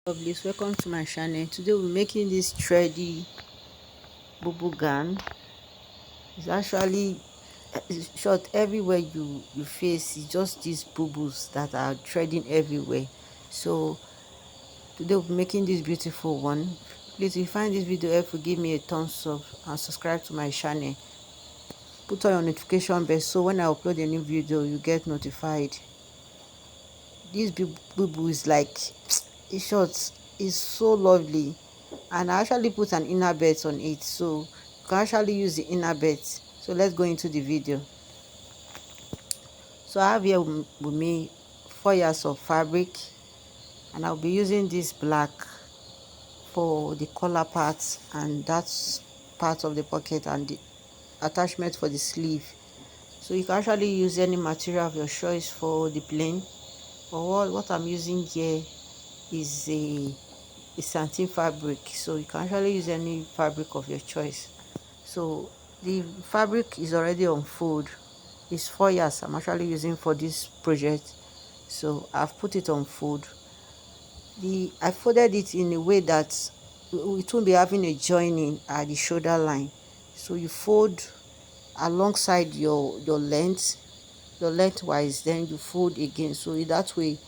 Lovelies, welcome to my channel. Today we're making this trendy bubu gown. It's actually short everywhere you face. It's just these bubus that are threading everywhere. So today we're making this beautiful one. Please, if you find this video helpful, give me a thumbs up and subscribe to my channel. Put on your notification bell so when I upload a new video you get notified. This bubu is like in short, is so lovely, and I actually put an inner belt on it, so you can actually use the inner belt. So let's go into the video. So I have here with me 4 yards of fabric, and I'll be using this black for the collar part and that's part of the pocket and the attachment for the sleeve. So you can actually use any material of your choice for the plain, but what I'm using here is a satin fabric, so you can actually use any fabric of your choice. So the fabric is already on fold. It's 4 yards I'm actually using for this project, so I've put it on fold. I folded it in a way that it won't be having a joining at the shoulder line. So you fold alongside your lengthwise, then you fold again, so in that way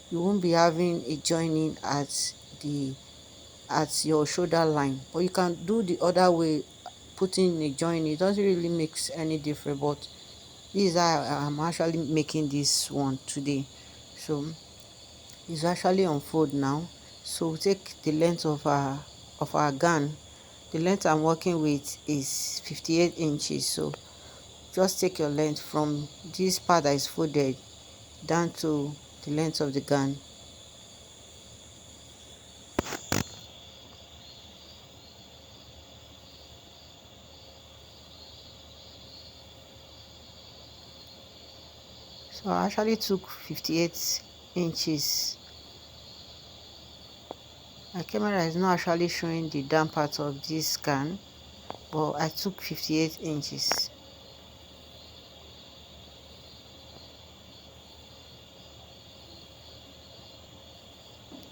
you won't be having a joining the at your shoulder line. But you can do the other way, putting a join. It doesn't really makes any difference, but this is how I'm actually making this one today. So it's actually on fold now. So we take the length of our gown. The length I'm working with is 58 inches, so just take your length from this part that is folded down to the length of the gown. So I actually took 58 inches. My camera is not actually showing the down part of this scan, but I took 58 inches.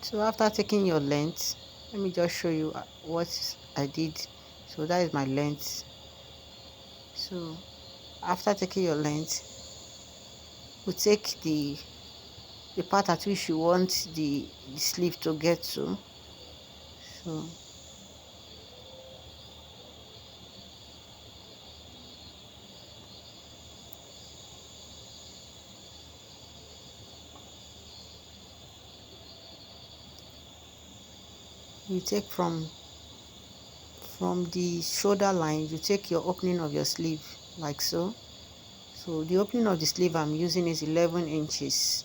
So after taking your length, let me just show you what I did. So that is my length. So after taking your length, we take the part at which you want the sleeve to get to. So you take from the shoulder line, you take your opening of your sleeve like so. So the opening of the sleeve I'm using is 11 inches.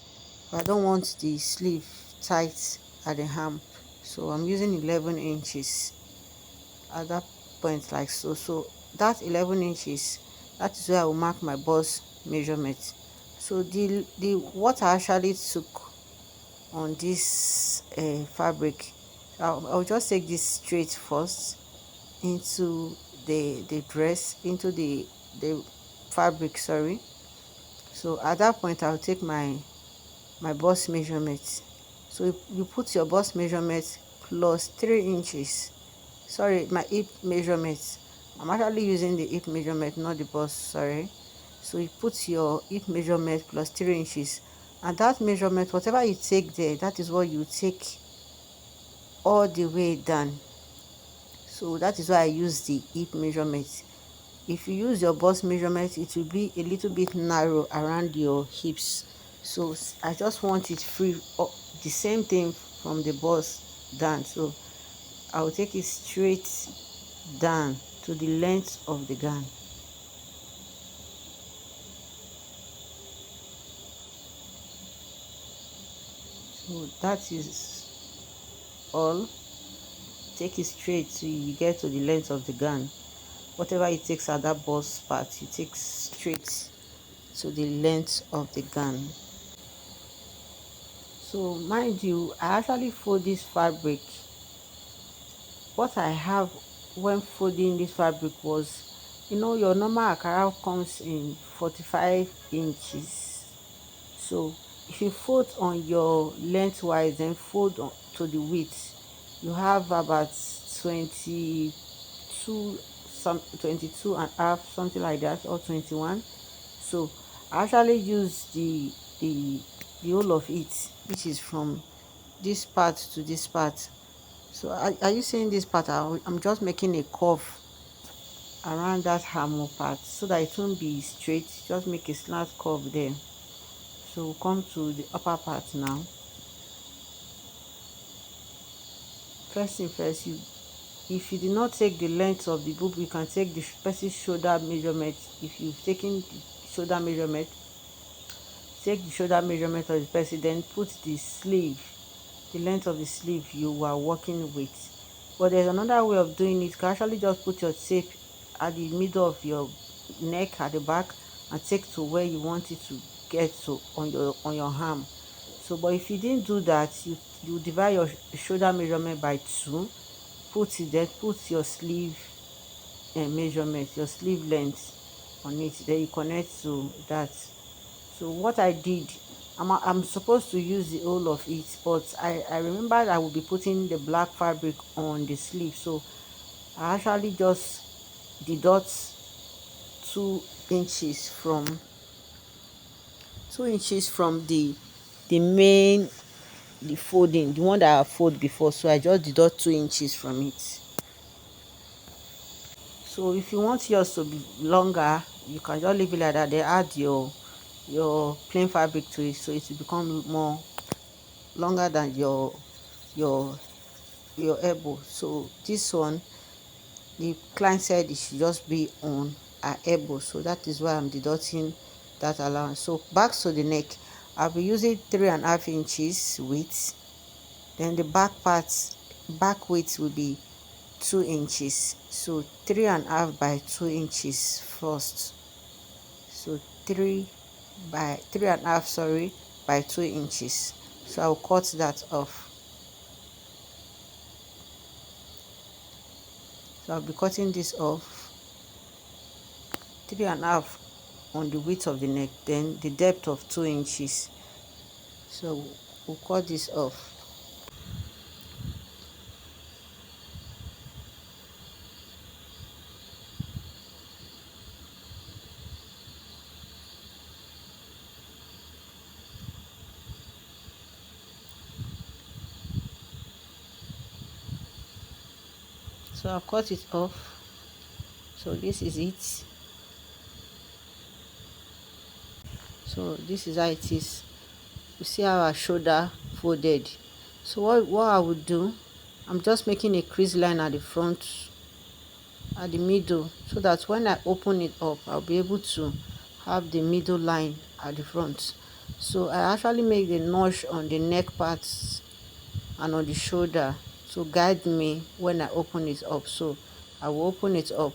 I don't want the sleeve tight at the hem, so I'm using 11 inches at that point like so. So that 11 inches, that is where I will mark my bust measurement. So the what I actually took on this fabric, I'll just take this straight first into the dress, into the fabric, sorry. So at that point I'll take my bust measurement. So you put your bust measurement plus 3 inches, sorry, my hip measurement. I'm actually using the hip measurement, not the bust, sorry. So you put your hip measurement plus 3 inches, and that measurement, whatever you take there, that is what you take all the way down. So that is why I use the hip measurement. If you use your bust measurement, it will be a little bit narrow around your hips. So I just want it free, the same thing from the bust down. So I will take it straight down to the length of the gown. So that is all. Take it straight till you get to the length of the gown. Whatever it takes at that bust part, you take straight to the length of the gown. So mind you, I actually fold this fabric. What I have when folding this fabric was, your normal akara comes in 45 inches. So if you fold on your lengthwise, then fold on to the width, you have about 22, 22 and a half, something like that, or 21. So I actually use the the whole of it, which is from this part to this part. So are you seeing this part? I'm just making a curve around that hammer part so that it won't be straight. Just make a slight curve there. So we'll come to the upper part now. First thing first, if you did not take the length of the boob, you can take the person's shoulder measurement. If you've taken the shoulder measurement, take the shoulder measurement of the person, then put the sleeve, the length of the sleeve you are working with. But there's another way of doing it. You can actually just put your tape at the middle of your neck at the back and take to where you want it to get to on your arm. So but if you didn't do that, you divide your shoulder measurement by 2, put it there, put your sleeve measurement, your sleeve length on it, then you connect to that. So what I did, I'm supposed to use the whole of it, but I remembered I will be putting the black fabric on the sleeve, so I actually just deduct 2 inches from 2 inches from the main, the folding, the one that I fold before. So I just deduct 2 inches from it. So if you want yours to be longer, you can just leave it like that, then add your plain fabric to it, so it will become more longer than your your elbow. So this one, the client said it should just be on her elbow, so that is why I'm deducting that allowance. So back to the neck, I'll be using 3.5 inches width. Then the back width will be 2 inches. So 3.5 by 2 inches first. So 3.5, sorry, by 2 inches. So I'll cut that off. So I'll be cutting this off, 3.5 on the width of the neck, then the depth of 2 inches. So we'll cut this off. So I'll cut it off. So this is it. So this is how it is. You see how our shoulder folded. So what I would do, I'm just making a crease line at the front, at the middle, so that when I open it up, I'll be able to have the middle line at the front. So I actually make the notch on the neck parts and on the shoulder to guide me when I open it up. So I will open it up.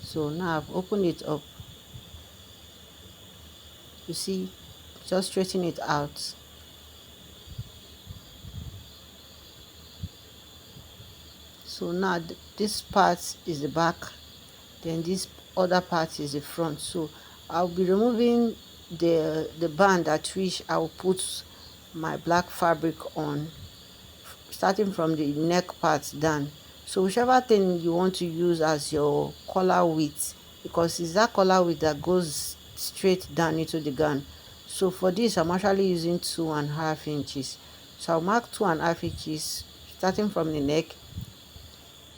So now I've opened it up. You see, just straighten it out. So now this part is the back, then this other part is the front. So I'll be removing the band at which I'll put my black fabric on, starting from the neck part down. So whichever thing you want to use as your collar width, because it's that collar width that goes straight down into the gown. So for this, I'm actually using 2.5 inches. So I'll mark 2.5 inches starting from the neck,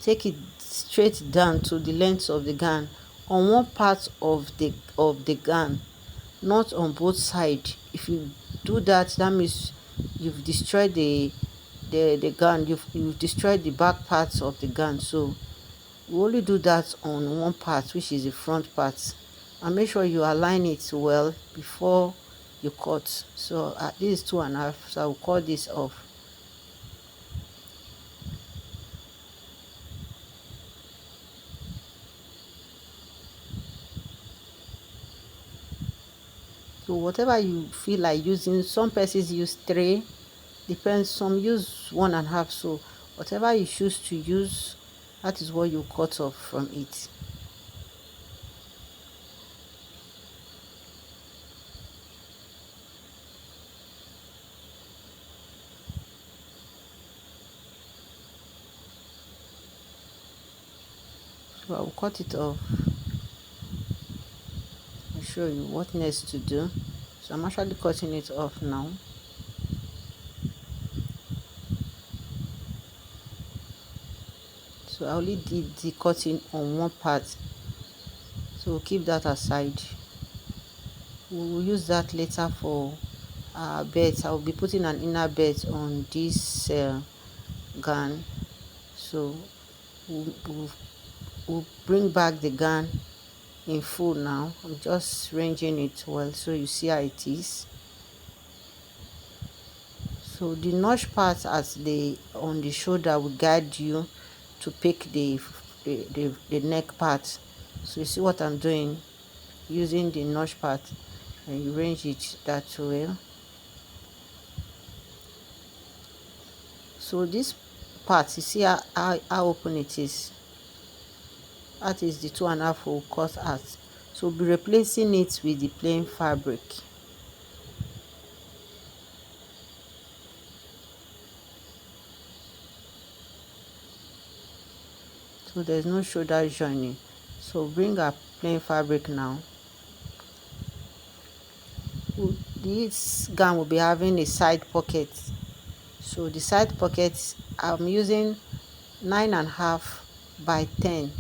take it straight down to the length of the gown on one part of the gown, not on both sides. If you do that, that means you've destroyed the gown, you've destroyed the back parts of the gown. So we only do that on one part, which is the front part, and make sure you align it well before you cut. So this is 2.5, so I will cut this off. So whatever you feel like using, some persons use 3, depends, some use 1.5. So whatever you choose to use, that is what you cut off from it. So I will cut it off. I'll show you what next to do. So I'm actually cutting it off now. So I only did the cutting on one part, so we'll keep that aside. We will use that later for our belt. I'll be putting an inner belt on this gown. So we'll bring back the gown in full now. I'm just arranging it well so you see how it is. So the notch part as the on the shoulder will guide you to pick the neck part. So you see what I'm doing, using the notch part, and you arrange it that way. So this part, you see how open it is. That is the 2.5 will cut out. So we'll be replacing it with the plain fabric. So there's no shoulder joining. So bring our plain fabric now. This gown will be having a side pocket. So the side pocket, I'm using 9.5 by 10.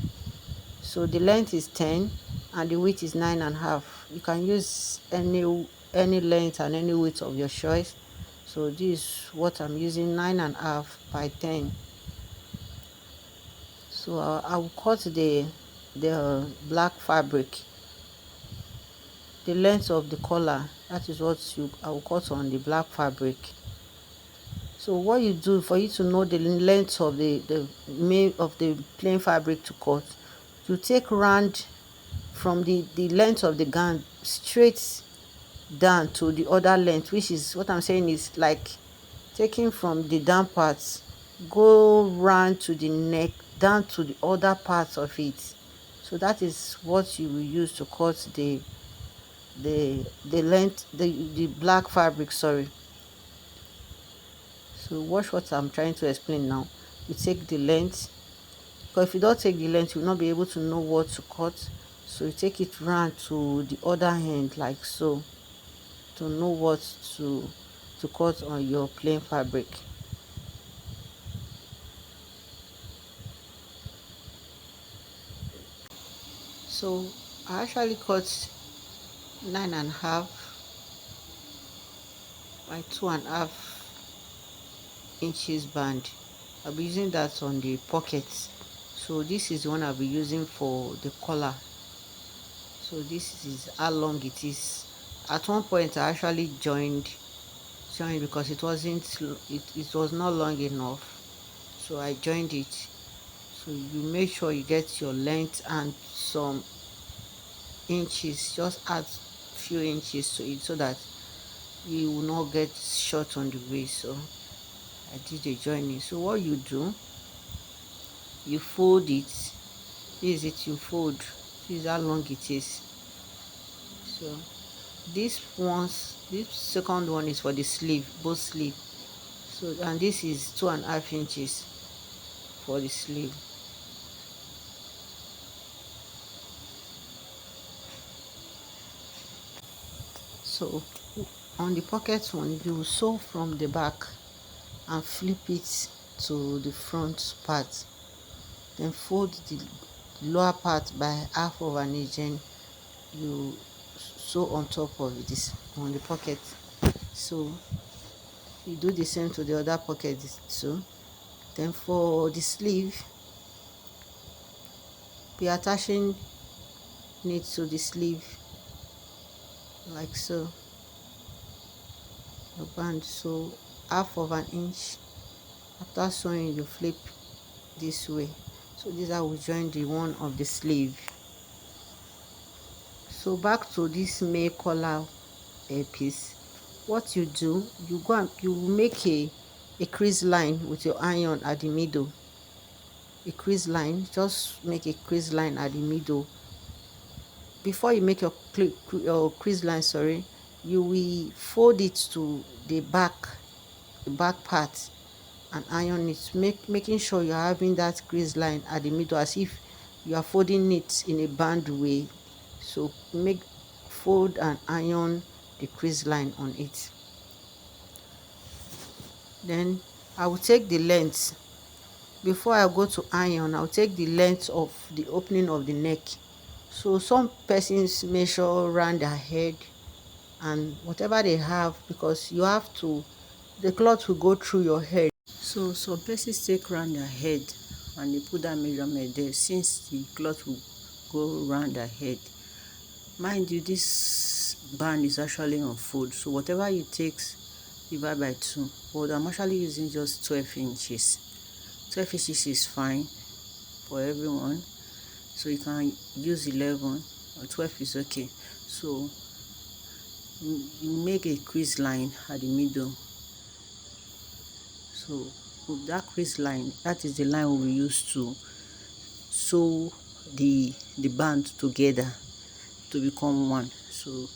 So the length is 10 and the width is 9.5. You can use any length and any width of your choice. So this is what I'm using, 9.5 by 10. So I will cut the black fabric, the length of the collar. That is what I will cut on the black fabric. So what you do for you to know the length of the plain fabric to cut, you take round from the length of the gown straight down to the other length, which is what I'm saying is like taking from the down parts, go round to the neck, down to the other parts of it. So that is what you will use to cut the length, the black fabric, sorry. So watch what I'm trying to explain now. You take the length, because if you don't take the length, you'll not be able to know what to cut. So you take it round to the other hand like so, to know what to cut on your plain fabric. So I actually cut 9.5 by 2.5 inches band. I'll be using that on the pockets. So this is the one I'll be using for the collar. So this is how long it is. At one point I actually joined because it was not long enough, so I joined it. So you make sure you get your length and some inches, just add few inches to it so that you will not get short on the waist. So I did the joining. So what you do, you fold it. This is it, you fold. This is how long it is. So this second one is for the sleeve, both sleeve. So and this is 2.5 inches for the sleeve. So on the pocket one, you sew from the back and flip it to the front part, then fold the lower part by half of an inch, and you sew on top of this on the pocket. So you do the same to the other pocket too. Then for the sleeve, be attaching it to the sleeve like so, the band. So half of an inch. After sewing, you flip this way. So this is how we join the one of the sleeve. So back to this male collar piece, what you do, you go and you make a crease line with your iron at the middle. A crease line, just make a crease line at the middle. Before you make your crease line, sorry, you will fold it to the back part, and iron it, making sure you're having that crease line at the middle, as if you are folding it in a band way. So fold and iron the crease line on it. Then I will take the length. Before I go to iron, I'll take the length of the opening of the neck. So some persons measure around their head and whatever they have, because you have to, the cloth will go through your head. So some persons take round their head and they put that measurement there, since the cloth will go round their head. Mind you, this band is actually on fold, so whatever you take, divide by 2. But I'm actually using just 12 inches. 12 inches is fine for everyone, so you can use 11 or 12 is okay. So you make a crease line at the middle. So with that crease line, that is the line we will use to sew the band together to become one. So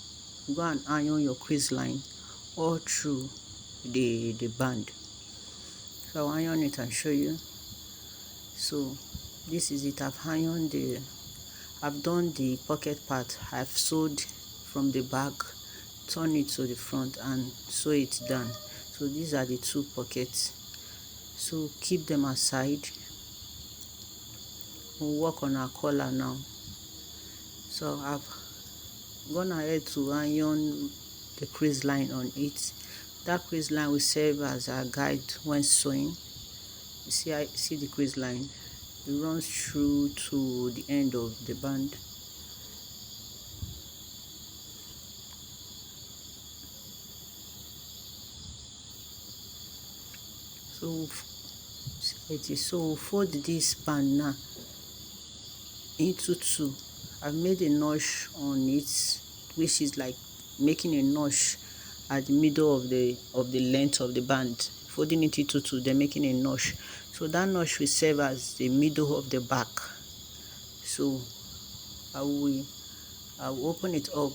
go and iron your crease line all through the band. So I'll iron it and show you. So this is it. I've done the pocket part. I've sewed from the back, turn it to the front and sew it down. So these are the 2 pockets. So keep them aside. We'll work on our collar now. So I've gone ahead to iron the crease line on it. That crease line will serve as a guide when sewing. You see, I see the crease line. It runs through to the end of the band. So it is, so fold this band now into 2. I've made a notch on it, which is like making a notch at the middle of the length of the band, folding it into 2, then making a notch. So that notch will serve as the middle of the back. So I will open it up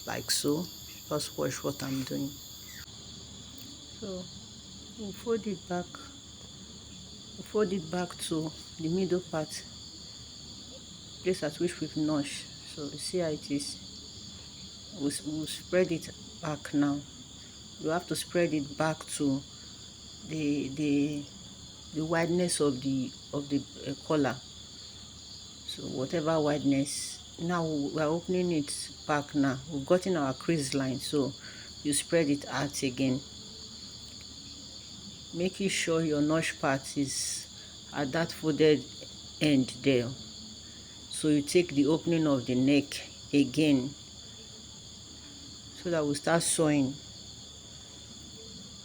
like so. Just watch what I'm doing. So we'll fold it back. Fold it back to the middle part, place at which we've notched. So you see how it is. We'll spread it back now. You have to spread it back to the wideness of the collar. So whatever wideness. Now we're opening it back now. We've gotten our crease line, so you spread it out again, making sure your notch part is at that folded end there. So you take the opening of the neck again, so that we start sewing.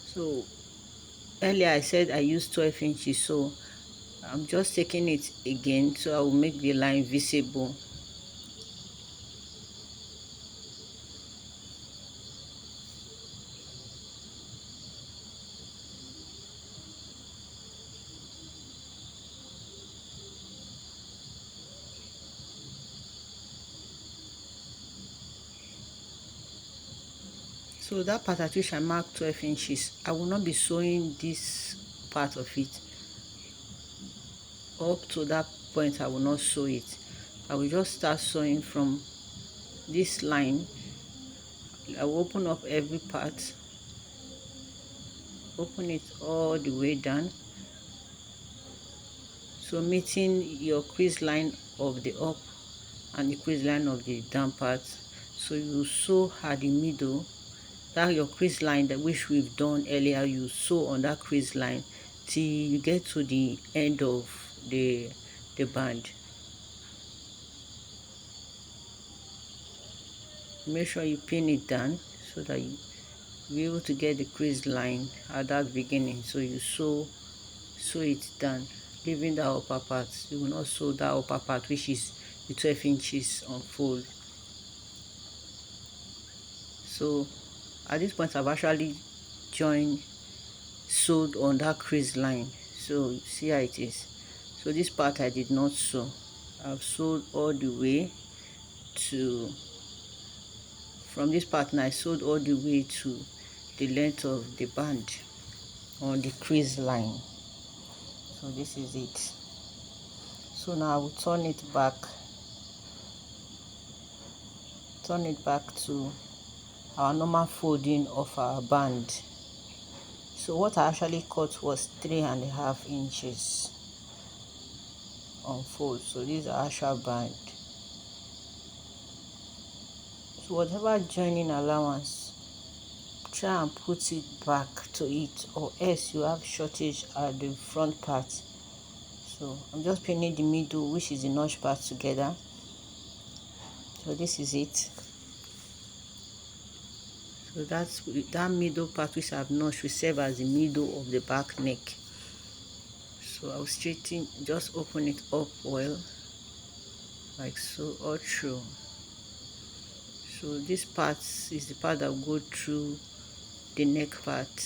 So earlier I said I used 12 inches, so I'm just taking it again, so I will make the line visible. So that part at which I marked 12 inches, I will not be sewing this part of it. Up to that point, I will not sew it. I will just start sewing from this line. I will open up every part, open it all the way down, so meeting your crease line of the up and the crease line of the down part. So you sew at the middle, that your crease line that which we've done earlier, you sew on that crease line till you get to the end of the band. Make sure you pin it down so that you be able to get the crease line at that beginning. So you sew it down, leaving the upper part. You will not sew that upper part, which is the 12 inches on fold. So at this point I've actually joined sewed on that crease line. So see how it is. So this part I did not sew. I've sewed all the way to, from this part now I sewed all the way to the length of the band on the crease line. So this is it. So now I will turn it back to our normal folding of our band. So what I actually cut was 3.5 inches on fold. So this is our actual band. So whatever joining allowance, try and put it back to it, or else you have shortage at the front part. So I'm just pinning the middle, which is the notch part, together. So this is it. So that's that middle part which I've notched will serve as the middle of the back neck. So I'll straighten, just open it up well, like so, all through. So this part is the part that will go through the neck part.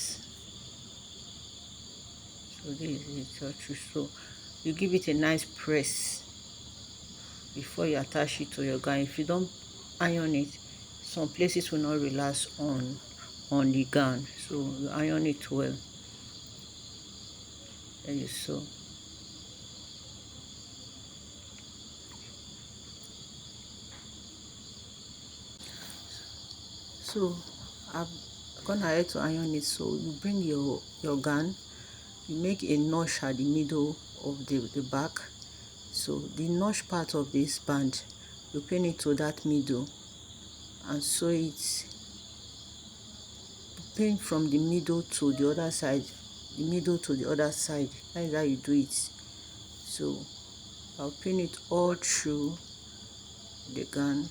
So this is it all through. So you give it a nice press before you attach it to your gown. If you don't iron it, some places will not relax on the gown. So you iron it well. There you sew. So I've gone ahead to iron it. So you bring your gown, you make a notch at the middle of the back. So the notch part of this band, you pin it to that middle and sew it. Pin from the middle to the other side, the middle to the other side. That is how you do it. So I'll pin it all through the gown,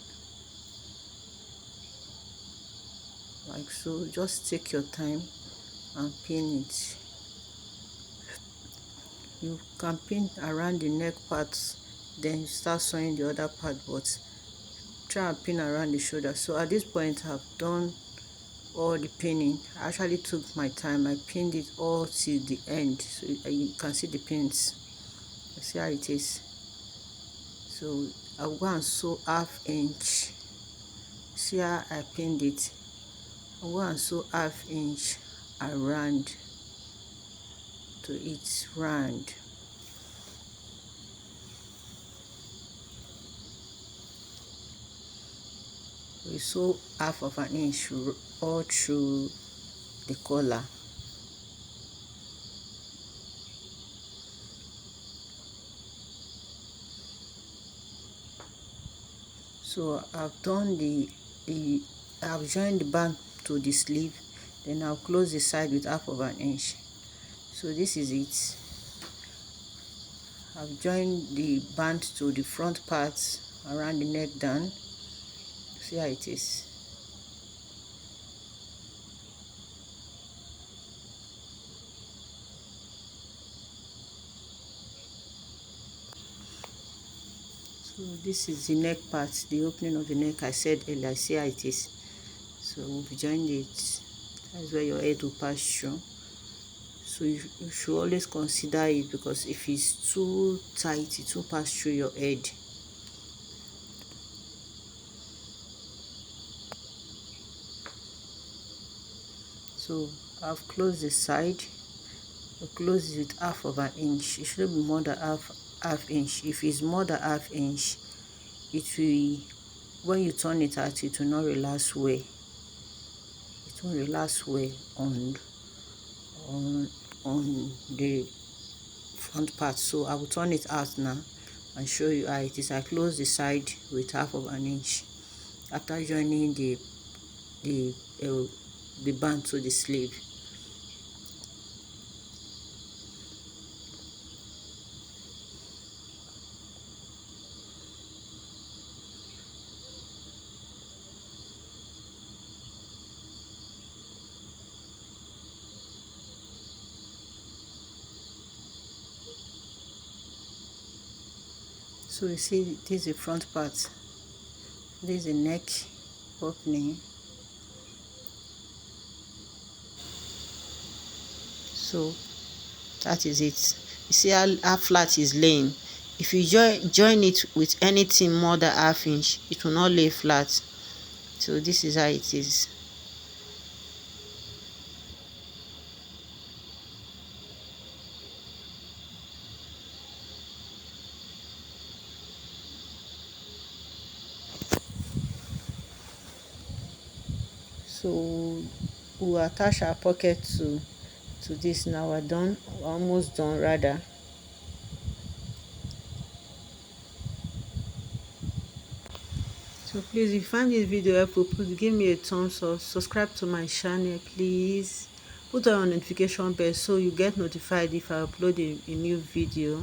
like so. Just take your time and pin it. You can pin around the neck parts, then you start sewing the other part, but try and pin around the shoulder. So at this point I've done all the pinning. I actually took my time. I pinned it all till the end, so you can see the pins. You see how it is. So I'll go and sew 1/2 inch. See how I pinned it. I'll go and sew 1/2 inch around to its round. We sew 1/2 inch all through the collar. So I've done I've joined the band to the sleeve, then I'll close the side with 1/2 inch. So this is it. I've joined the band to the front part around the neck down. See how it is. So this is the neck part, the opening of the neck. I said earlier, see how it is. So we've joined it. That's where your head will pass through. So you should always consider it, because if it's too tight, it will pass through your head. So I've closed the side. I'll close it with 1/2 inch. It should be more than half inch. If it's more than 1/2 inch, it will, when you turn it out, it will not relax well. It won't relax well on the front part. So I will turn it out now and show you how it is. I close the side with 1/2 inch after joining the band to the sleeve. So you see, this is the front part. This is the neck opening. So that is it. You see how flat is laying. If you join it with anything more than half inch, it will not lay flat. So this is how it is. So we'll attach our pocket to this. Now we're done. We're almost done rather. So please, if you find this video helpful, please give me a thumbs up, subscribe to my channel please, put on your notification bell so you get notified if I upload a new video.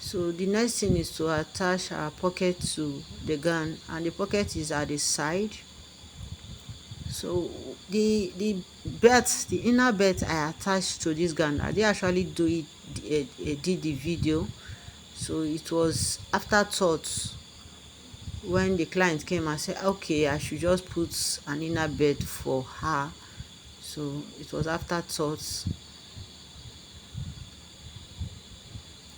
So the next thing is to attach our pocket to the gown, and the pocket is at the side. So the belt, the inner belt I attached to this gown, I did actually do it, did the video. So it was afterthought when the client came and said, okay, I should just put an inner belt for her. So it was afterthought.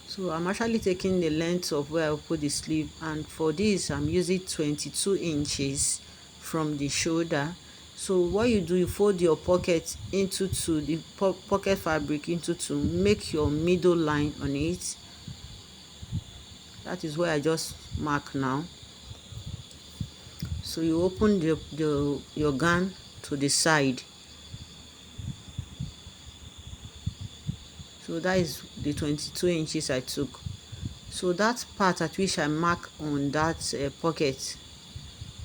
So I'm actually taking the length of where I'll put the sleeve, and for this I'm using 22 inches from the shoulder. So what you do, you fold your pocket into two, the pocket fabric into two, make your middle line on it. That is where I just mark now. So you open your gown to the side. So that is the 22 inches I took. So that part at which I mark on that pocket,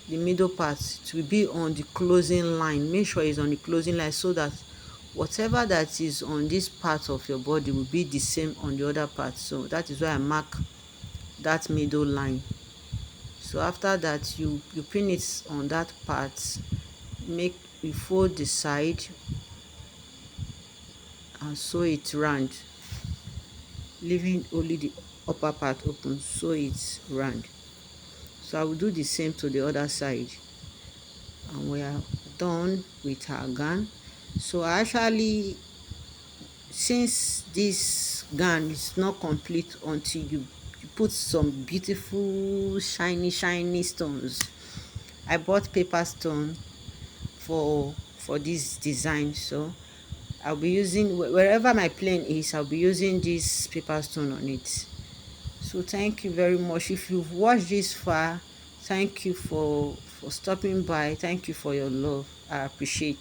the middle part, it will be on the closing line. Make sure it's on the closing line so that whatever that is on this part of your body will be the same on the other part. So that is why I mark that middle line. So after that, you pin it on that part, you fold the side and sew it round, leaving only the upper part open, sew it round. So I will do the same to the other side, and we are done with our gown. So actually, since this gown is not complete until you put some beautiful shiny stones, I bought paper stone for this design. So I'll be using, wherever my plane is, I'll be using this paper stone on it. So thank you very much. If you've watched this far, thank you for stopping by. Thank you for your love. I appreciate.